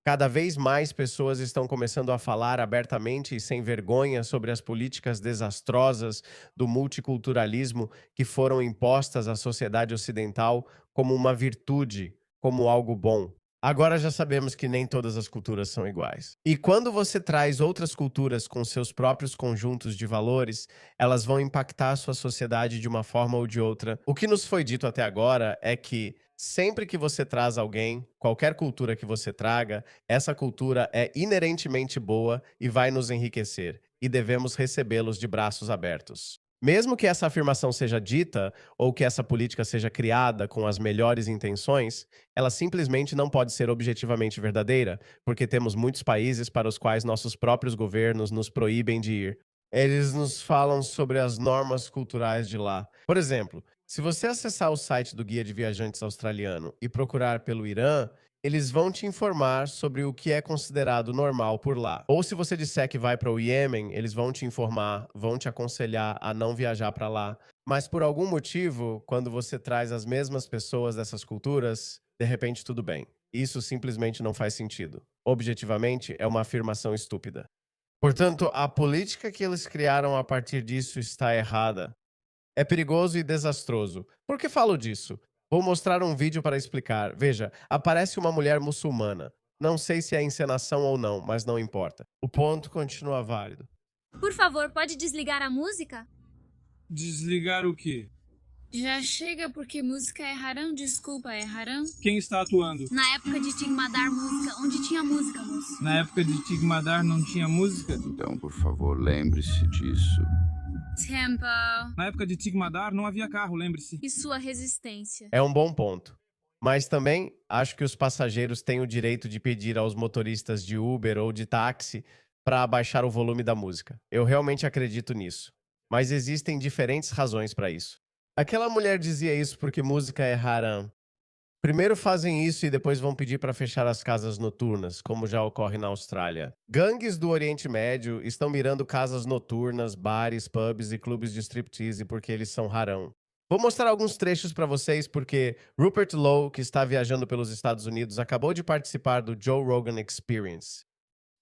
Cada vez mais pessoas estão começando a falar abertamente e sem vergonha sobre as políticas desastrosas do multiculturalismo que foram impostas à sociedade ocidental como uma virtude, como algo bom. Agora já sabemos que nem todas as culturas são iguais. E quando você traz outras culturas com seus próprios conjuntos de valores, elas vão impactar a sua sociedade de uma forma ou de outra. O que nos foi dito até agora é que sempre que você traz alguém, qualquer cultura que você traga, essa cultura é inerentemente boa e vai nos enriquecer, e devemos recebê-los de braços abertos. Mesmo que essa afirmação seja dita ou que essa política seja criada com as melhores intenções, ela simplesmente não pode ser objetivamente verdadeira, porque temos muitos países para os quais nossos próprios governos nos proíbem de ir. Eles nos falam sobre as normas culturais de lá. Por exemplo, se você acessar o site do Guia de Viajantes Australiano e procurar pelo Irã, eles vão te informar sobre o que é considerado normal por lá. Ou se você disser que vai para o Iêmen, eles vão te informar, vão te aconselhar a não viajar para lá. Mas por algum motivo, quando você traz as mesmas pessoas dessas culturas, de repente tudo bem. Isso simplesmente não faz sentido. Objetivamente, é uma afirmação estúpida. Portanto, a política que eles criaram a partir disso está errada. É perigoso e desastroso. Por que falo disso? Vou mostrar um vídeo para explicar. Veja, aparece uma mulher muçulmana. Não sei se é encenação ou não, mas não importa. O ponto continua válido. Por favor, pode desligar a música? Desligar o quê? Já chega porque música é haram, desculpa, é haram? Quem está atuando? Na época de Tigmadar música, onde tinha música, moço? Na época de Tigmadar não tinha música? Então, por favor, lembre-se disso. Tempo. Na época de Tigmadar não havia carro, lembre-se. E sua resistência. É um bom ponto. Mas também acho que os passageiros têm o direito de pedir aos motoristas de Uber ou de táxi para abaixar o volume da música. Eu realmente acredito nisso. Mas existem diferentes razões para isso. Aquela mulher dizia isso porque música é haram. Primeiro fazem isso e depois vão pedir para fechar as casas noturnas, como já ocorre na Austrália. Gangues do Oriente Médio estão mirando casas noturnas, bares, pubs e clubes de striptease porque eles são harão. Vou mostrar alguns trechos para vocês porque Rupert Lowe, que está viajando pelos Estados Unidos, acabou de participar do Joe Rogan Experience.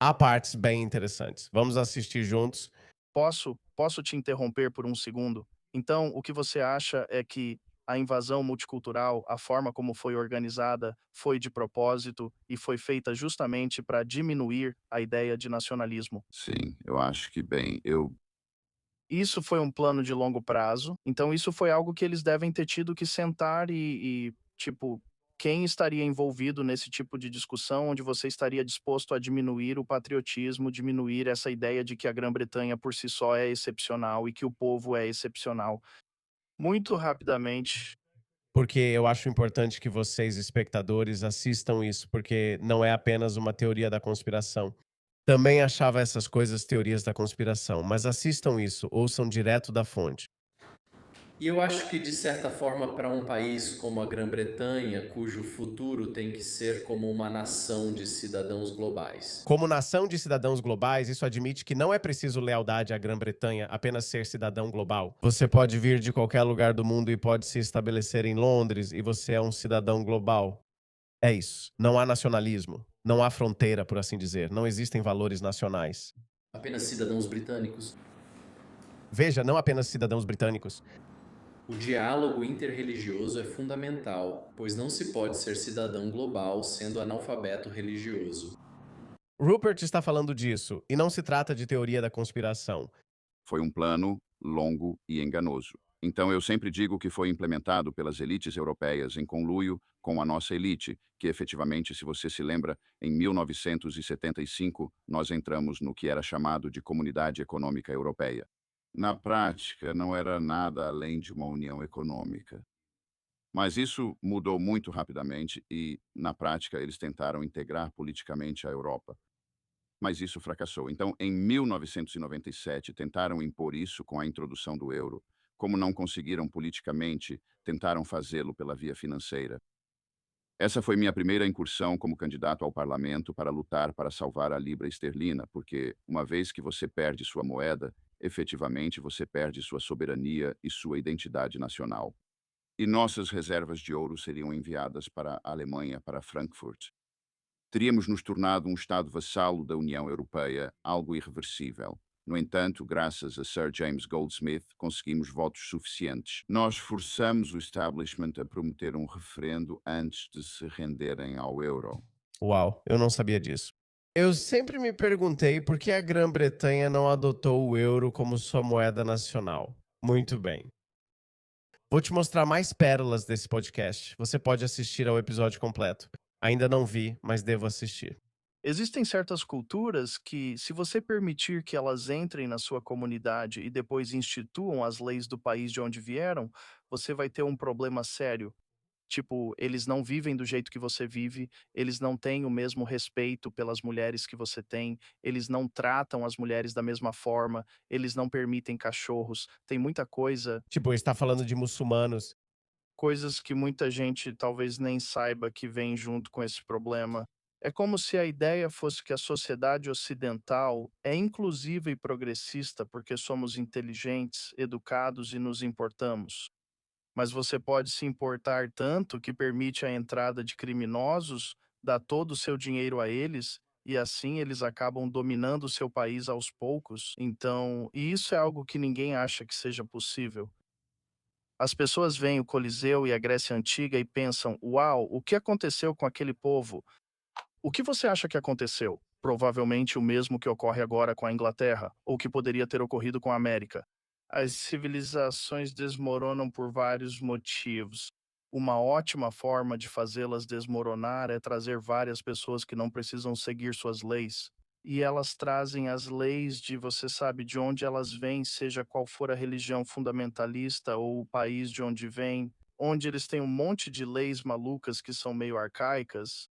Há partes bem interessantes. Vamos assistir juntos. Posso te interromper por um segundo? Então, o que você acha é que a invasão multicultural, a forma como foi organizada, foi de propósito e foi feita justamente para diminuir a ideia de nacionalismo? Sim, eu acho que, bem, eu. Isso foi um plano de longo prazo, então isso foi algo que eles devem ter tido que sentar tipo, quem estaria envolvido nesse tipo de discussão, onde você estaria disposto a diminuir o patriotismo, diminuir essa ideia de que a Grã-Bretanha por si só é excepcional e que o povo é excepcional. Muito rapidamente, Porque eu acho importante que vocês, espectadores, assistam isso, porque não é apenas uma teoria da conspiração. Também achava essas coisas teorias da conspiração, mas assistam isso, ouçam direto da fonte. E eu acho que, de certa forma, para um país como a Grã-Bretanha, cujo futuro tem que ser como uma nação de cidadãos globais. Como nação de cidadãos globais, isso admite que não é preciso lealdade à Grã-Bretanha, apenas ser cidadão global. Você pode vir de qualquer lugar do mundo e pode se estabelecer em Londres e você é um cidadão global. É isso. Não há nacionalismo. Não há fronteira, por assim dizer. Não existem valores nacionais. Apenas cidadãos britânicos. Veja, não apenas cidadãos britânicos. O diálogo interreligioso é fundamental, pois não se pode ser cidadão global sendo analfabeto religioso. Rupert está falando disso, e não se trata de teoria da conspiração. Foi um plano longo e enganoso. Então, eu sempre digo que foi implementado pelas elites europeias em conluio com a nossa elite, que efetivamente, se você se lembra, em 1975, nós entramos no que era chamado de Comunidade Econômica Europeia. Na prática, não era nada além de uma união econômica. Mas isso mudou muito rapidamente e, na prática, eles tentaram integrar politicamente a Europa. Mas isso fracassou. Então, em 1997, tentaram impor isso com a introdução do euro. Como não conseguiram politicamente, tentaram fazê-lo pela via financeira. Essa foi minha primeira incursão como candidato ao parlamento para lutar para salvar a libra esterlina, porque, uma vez que você perde sua moeda, efetivamente você perde sua soberania e sua identidade nacional. E nossas reservas de ouro seriam enviadas para a Alemanha, para Frankfurt. Teríamos nos tornado um Estado vassalo da União Europeia, algo irreversível. No entanto, graças a Sir James Goldsmith, conseguimos votos suficientes. Nós forçamos o establishment a prometer um referendo antes de se renderem ao euro. Uau, eu não sabia disso. Eu sempre me perguntei por que a Grã-Bretanha não adotou o euro como sua moeda nacional. Muito bem. Vou te mostrar mais pérolas desse podcast. Você pode assistir ao episódio completo. Ainda não vi, mas devo assistir. Existem certas culturas que, se você permitir que elas entrem na sua comunidade e depois instituam as leis do país de onde vieram, você vai ter um problema sério. Tipo, eles não vivem do jeito que você vive, eles não têm o mesmo respeito pelas mulheres que você tem, eles não tratam as mulheres da mesma forma, eles não permitem cachorros. Tem muita coisa, Tipo, está falando de muçulmanos. coisas que muita gente talvez nem saiba que vem junto com esse problema. É como se a ideia fosse que a sociedade ocidental é inclusiva e progressista porque somos inteligentes, educados e nos importamos. Mas você pode se importar tanto que permite a entrada de criminosos, dá todo o seu dinheiro a eles, e assim eles acabam dominando o seu país aos poucos. Então, e isso é algo que ninguém acha que seja possível. As pessoas veem o Coliseu e a Grécia Antiga e pensam: uau, o que aconteceu com aquele povo? O que você acha que aconteceu? Provavelmente o mesmo que ocorre agora com a Inglaterra, ou que poderia ter ocorrido com a América. As civilizações desmoronam por vários motivos. Uma ótima forma de fazê-las desmoronar é trazer várias pessoas que não precisam seguir suas leis. E elas trazem as leis de você sabe de onde elas vêm, seja qual for a religião fundamentalista ou o país de onde vêm, onde eles têm um monte de leis malucas que são meio arcaicas.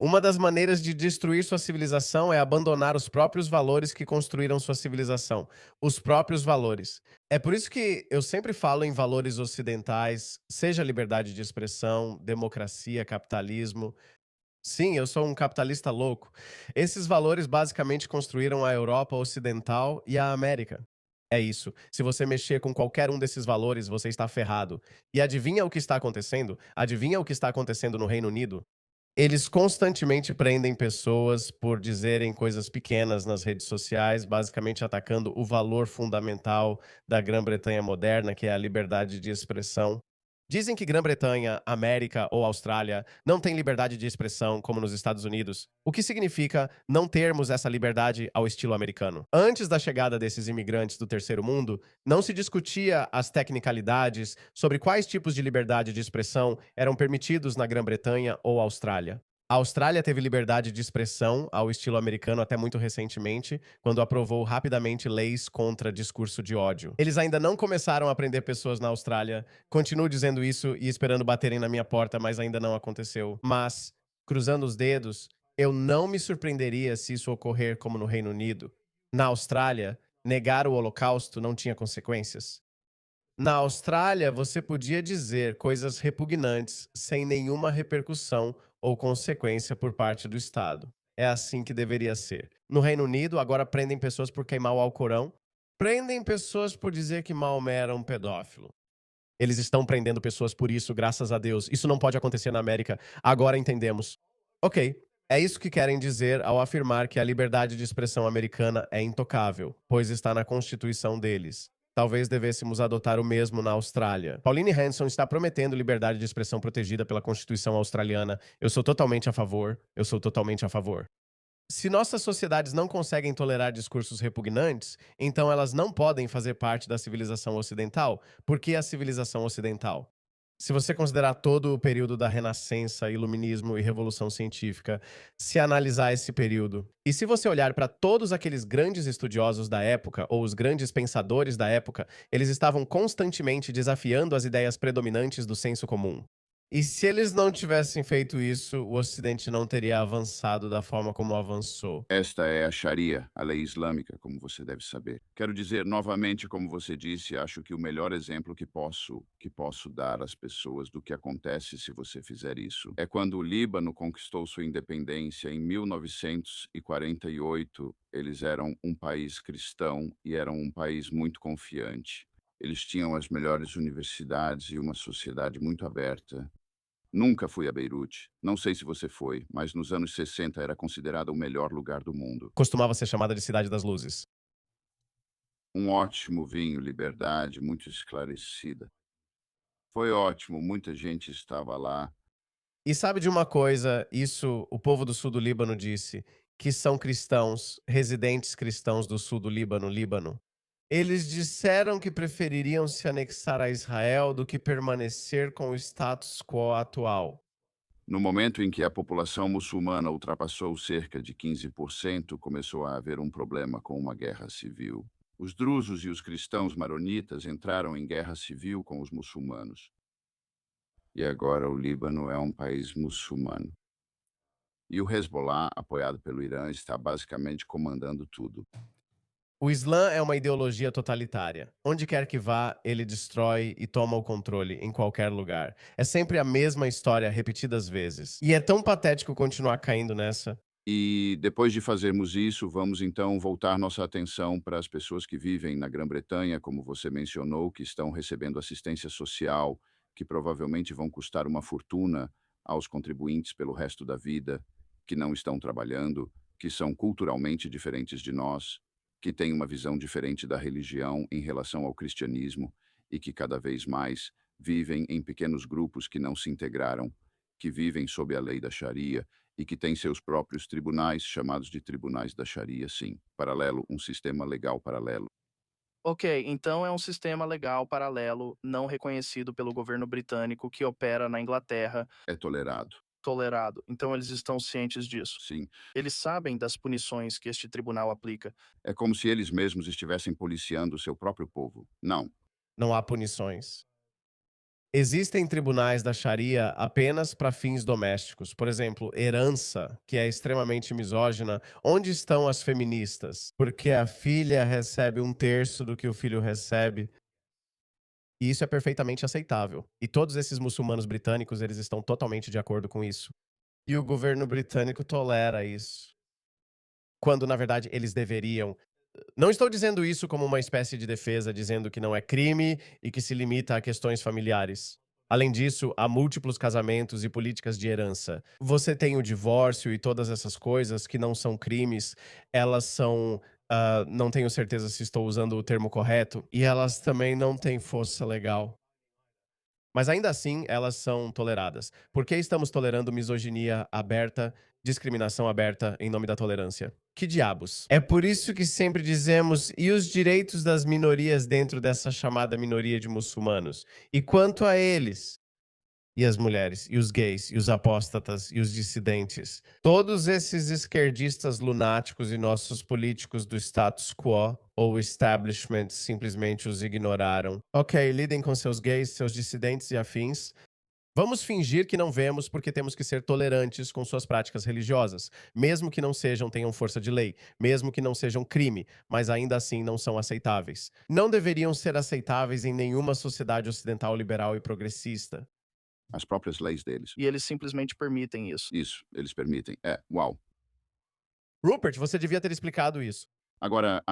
Uma das maneiras de destruir sua civilização é abandonar os próprios valores que construíram sua civilização. Os próprios valores. É por isso que eu sempre falo em valores ocidentais, seja liberdade de expressão, democracia, capitalismo. Sim, eu sou um capitalista louco. Esses valores basicamente construíram a Europa Ocidental e a América. É isso. Se você mexer com qualquer um desses valores, você está ferrado. E adivinha o que está acontecendo? Adivinha o que está acontecendo no Reino Unido? Eles constantemente prendem pessoas por dizerem coisas pequenas nas redes sociais, basicamente atacando o valor fundamental da Grã-Bretanha moderna, que é a liberdade de expressão. Dizem que Grã-Bretanha, América ou Austrália não têm liberdade de expressão como nos Estados Unidos, o que significa não termos essa liberdade ao estilo americano. Antes da chegada desses imigrantes do terceiro mundo, não se discutia as tecnicalidades sobre quais tipos de liberdade de expressão eram permitidos na Grã-Bretanha ou Austrália. A Austrália teve liberdade de expressão ao estilo americano até muito recentemente, quando aprovou rapidamente leis contra discurso de ódio. Eles ainda não começaram a prender pessoas na Austrália. Continuo dizendo isso e esperando baterem na minha porta, mas ainda não aconteceu. Mas, cruzando os dedos, eu não me surpreenderia se isso ocorrer como no Reino Unido. Na Austrália, negar o Holocausto não tinha consequências. Na Austrália, você podia dizer coisas repugnantes sem nenhuma repercussão ou consequência por parte do Estado. É assim que deveria ser. No Reino Unido, agora prendem pessoas por queimar o Alcorão, prendem pessoas por dizer que Maomé era um pedófilo. Eles estão prendendo pessoas por isso, graças a Deus. Isso não pode acontecer na América. Agora entendemos. Ok, é isso que querem dizer ao afirmar que a liberdade de expressão americana é intocável, pois está na Constituição deles. Talvez devêssemos adotar o mesmo na Austrália. Pauline Hanson está prometendo liberdade de expressão protegida pela Constituição australiana. Eu sou totalmente a favor. Eu sou totalmente a favor. Se nossas sociedades não conseguem tolerar discursos repugnantes, então elas não podem fazer parte da civilização ocidental. Por que a civilização ocidental? Se você considerar todo o período da Renascença, Iluminismo e Revolução Científica, se analisar esse período, e se você olhar para todos aqueles grandes estudiosos da época, ou os grandes pensadores da época, eles estavam constantemente desafiando as ideias predominantes do senso comum. E se eles não tivessem feito isso, o Ocidente não teria avançado da forma como avançou. Esta é a Sharia, a lei islâmica, como você deve saber. Quero dizer novamente, como você disse, acho que o melhor exemplo que posso dar às pessoas do que acontece se você fizer isso é quando o Líbano conquistou sua independência em 1948. Eles eram um país cristão e eram um país muito confiante. Eles tinham as melhores universidades e uma sociedade muito aberta. Nunca fui a Beirute. Não sei se você foi, mas nos anos 60 era considerada o melhor lugar do mundo. Costumava ser chamada de Cidade das Luzes. Um ótimo vinho, liberdade, muito esclarecida. Foi ótimo, muita gente estava lá. E sabe de uma coisa, isso o povo do sul do Líbano disse, que são cristãos, residentes cristãos do sul do Líbano, Líbano. Eles disseram que prefeririam se anexar a Israel do que permanecer com o status quo atual. No momento em que a população muçulmana ultrapassou cerca de 15%, começou a haver um problema com uma guerra civil. Os drusos e os cristãos maronitas entraram em guerra civil com os muçulmanos. E agora o Líbano é um país muçulmano. E o Hezbollah, apoiado pelo Irã, está basicamente comandando tudo. O Islã é uma ideologia totalitária. Onde quer que vá, ele destrói e toma o controle em qualquer lugar. É sempre a mesma história repetidas vezes. E é tão patético continuar caindo nessa. E depois de fazermos isso, vamos então voltar nossa atenção para as pessoas que vivem na Grã-Bretanha, como você mencionou, que estão recebendo assistência social, que provavelmente vão custar uma fortuna aos contribuintes pelo resto da vida, que não estão trabalhando, que são culturalmente diferentes de nós, que têm uma visão diferente da religião em relação ao cristianismo e que cada vez mais vivem em pequenos grupos que não se integraram, que vivem sob a lei da Sharia e que têm seus próprios tribunais, chamados de tribunais da Sharia, sim. Paralelo, um sistema legal paralelo. Ok, então é um sistema legal paralelo não reconhecido pelo governo britânico que opera na Inglaterra, É tolerado, tolerado. Então eles estão cientes disso. sim. Eles sabem das punições que este tribunal aplica. É como se eles mesmos estivessem policiando o seu próprio povo. Não. Não há punições. Existem tribunais da Sharia apenas para fins domésticos. Por exemplo, herança, que é extremamente misógina. Onde estão as feministas? Porque a filha recebe um terço do que o filho recebe. E isso é perfeitamente aceitável. E todos esses muçulmanos britânicos, eles estão totalmente de acordo com isso. E o governo britânico tolera isso. Quando, na verdade, eles deveriam. Não estou dizendo isso como uma espécie de defesa, dizendo que não é crime e que se limita a questões familiares. Além disso, há múltiplos casamentos e políticas de herança. Você tem o divórcio e todas essas coisas que não são crimes, elas são. Não tenho certeza se estou usando o termo correto, e elas também não têm força legal. Mas ainda assim, elas são toleradas. Por que estamos tolerando misoginia aberta, discriminação aberta em nome da tolerância? Que diabos? É por isso que sempre dizemos, e os direitos das minorias dentro dessa chamada minoria de muçulmanos? E quanto a eles? E as mulheres, e os gays, e os apóstatas, e os dissidentes. Todos esses esquerdistas lunáticos e nossos políticos do status quo ou establishment simplesmente os ignoraram. Ok, lidem com seus gays, seus dissidentes e afins. Vamos fingir que não vemos porque temos que ser tolerantes com suas práticas religiosas, mesmo que não sejam tenham força de lei, mesmo que não sejam crime, mas ainda assim não são aceitáveis. Não deveriam ser aceitáveis em nenhuma sociedade ocidental liberal e progressista. As próprias leis deles. E eles simplesmente permitem isso. Isso, eles permitem. Uau. Rupert, você devia ter explicado isso. Agora,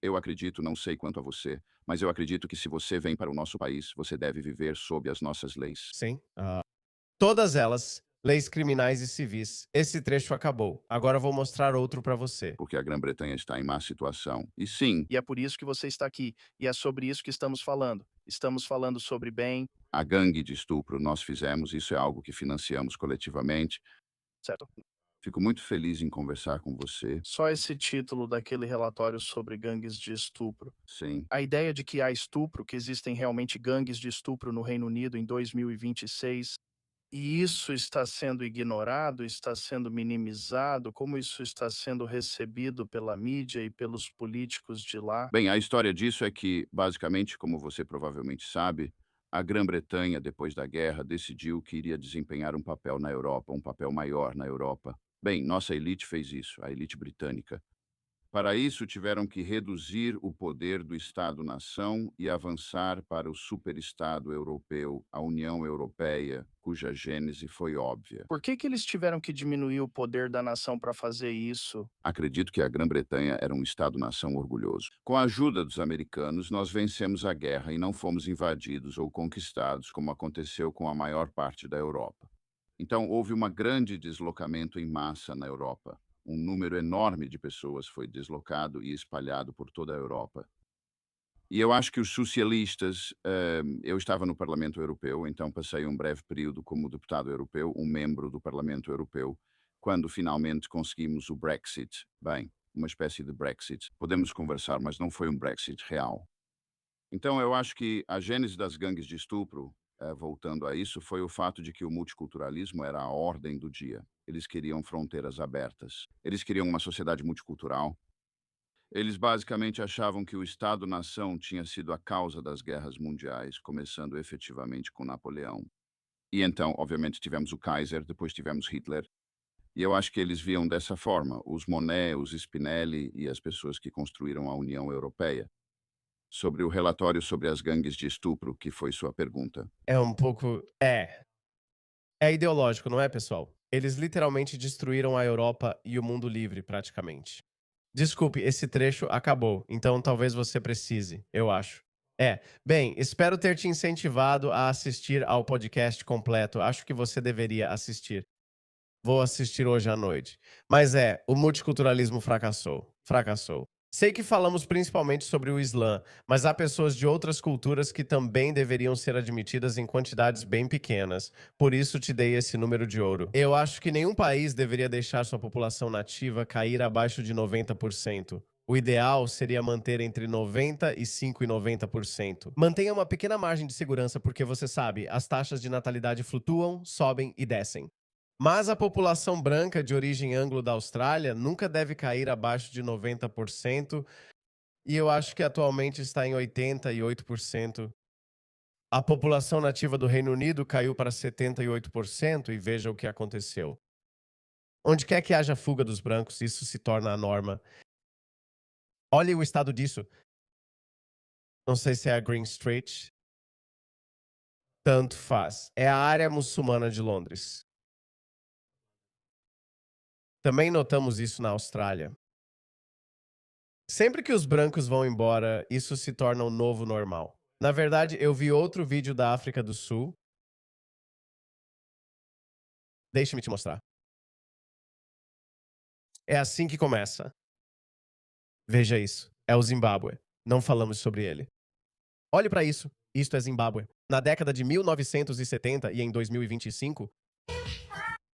eu acredito, não sei quanto a você, mas eu acredito que se você vem para o nosso país, você deve viver sob as nossas leis. Sim. Todas elas, leis criminais e civis. Esse trecho acabou. Agora vou mostrar outro pra você. Porque a Grã-Bretanha está em má situação. E sim, E é por isso que você está aqui. E é sobre isso que estamos falando. Estamos falando sobre bem, a gangue de estupro nós fizemos, isso é algo que financiamos coletivamente. certo? Fico muito feliz em conversar com você. Só esse título daquele relatório sobre gangues de estupro. Sim, A ideia de que há estupro, que existem realmente gangues de estupro no Reino Unido em 2026, e isso está sendo ignorado, está sendo minimizado, como isso está sendo recebido pela mídia e pelos políticos de lá. bem, a história disso é que, basicamente, como você provavelmente sabe, a Grã-Bretanha, depois da guerra, decidiu que iria desempenhar um papel na Europa, um papel maior na Europa. Bem, nossa elite fez isso, a elite britânica. Para isso, tiveram que reduzir o poder do Estado-nação e avançar para o superestado europeu, a União Europeia, cuja gênese foi óbvia. Por que eles tiveram que diminuir o poder da nação para fazer isso? Acredito que a Grã-Bretanha era um Estado-nação orgulhoso. Com a ajuda dos americanos, nós vencemos a guerra e não fomos invadidos ou conquistados, como aconteceu com a maior parte da Europa. Então, houve um grande deslocamento em massa na Europa. Um número enorme de pessoas foi deslocado e espalhado por toda a Europa. E eu acho que os socialistas, eu estava no Parlamento Europeu, então passei um breve período como deputado europeu, um membro do Parlamento Europeu, quando finalmente conseguimos o Brexit. Bem, uma espécie de Brexit. Podemos conversar, mas não foi um Brexit real. Então, eu acho que a gênese das gangues de estupro, voltando a isso, foi o fato de que o multiculturalismo era a ordem do dia. Eles queriam fronteiras abertas. Eles queriam uma sociedade multicultural. Eles basicamente achavam que o Estado-nação tinha sido a causa das guerras mundiais, começando efetivamente com Napoleão. E então, obviamente, tivemos o Kaiser, depois tivemos Hitler. E eu acho que eles viam dessa forma, os Monnet, os Spinelli e as pessoas que construíram a União Europeia. Sobre o relatório sobre as gangues de estupro, que foi sua pergunta. É um pouco. É ideológico, não é, pessoal? Eles literalmente destruíram a Europa e o mundo livre, praticamente. Desculpe, esse trecho acabou, então talvez você precise, eu acho. Bem, espero ter te incentivado a assistir ao podcast completo. Acho que você deveria assistir. Vou assistir hoje à noite. Mas o multiculturalismo fracassou. Fracassou. Sei que falamos principalmente sobre o Islã, mas há pessoas de outras culturas que também deveriam ser admitidas em quantidades bem pequenas. Por isso te dei esse número de ouro. Eu acho que nenhum país deveria deixar sua população nativa cair abaixo de 90%. O ideal seria manter entre 95% e 90%. Mantenha uma pequena margem de segurança porque você sabe, as taxas de natalidade flutuam, sobem e descem. Mas a população branca de origem anglo da Austrália nunca deve cair abaixo de 90%, e eu acho que atualmente está em 88%. A população nativa do Reino Unido caiu para 78% e veja o que aconteceu. Onde quer que haja fuga dos brancos, isso se torna a norma. Olhe o estado disso. Não sei se é a Green Street. Tanto faz. É a área muçulmana de Londres. Também notamos isso na Austrália. Sempre que os brancos vão embora, isso se torna um novo normal. Na verdade, eu vi outro vídeo da África do Sul. Deixe-me te mostrar. É assim que começa. Veja isso. É o Zimbábue. Não falamos sobre ele. Olhe para isso. Isto é Zimbábue. Na década de 1970 e em 2025.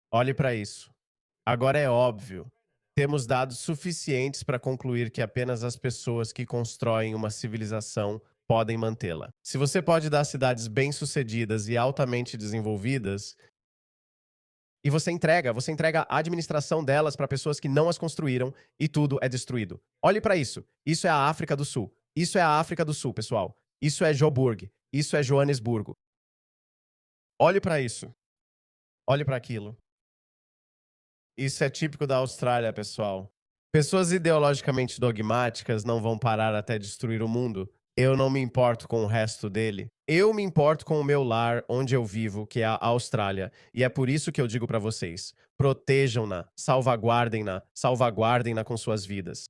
Olhe para isso. Agora é óbvio. Temos dados suficientes para concluir que apenas as pessoas que constroem uma civilização podem mantê-la. Se você pode dar cidades bem-sucedidas e altamente desenvolvidas, e você entrega a administração delas para pessoas que não as construíram e tudo é destruído. Olhe para isso. Isso é a África do Sul. Isso é a África do Sul, pessoal. Isso é Joburg. Isso é Joanesburgo. Olhe para isso. Olhe para aquilo. Isso é típico da Austrália, pessoal. Pessoas ideologicamente dogmáticas não vão parar até destruir o mundo. Eu não me importo com o resto dele. Eu me importo com o meu lar, onde eu vivo, que é a Austrália. E é por isso que eu digo para vocês: protejam-na, salvaguardem-na com suas vidas.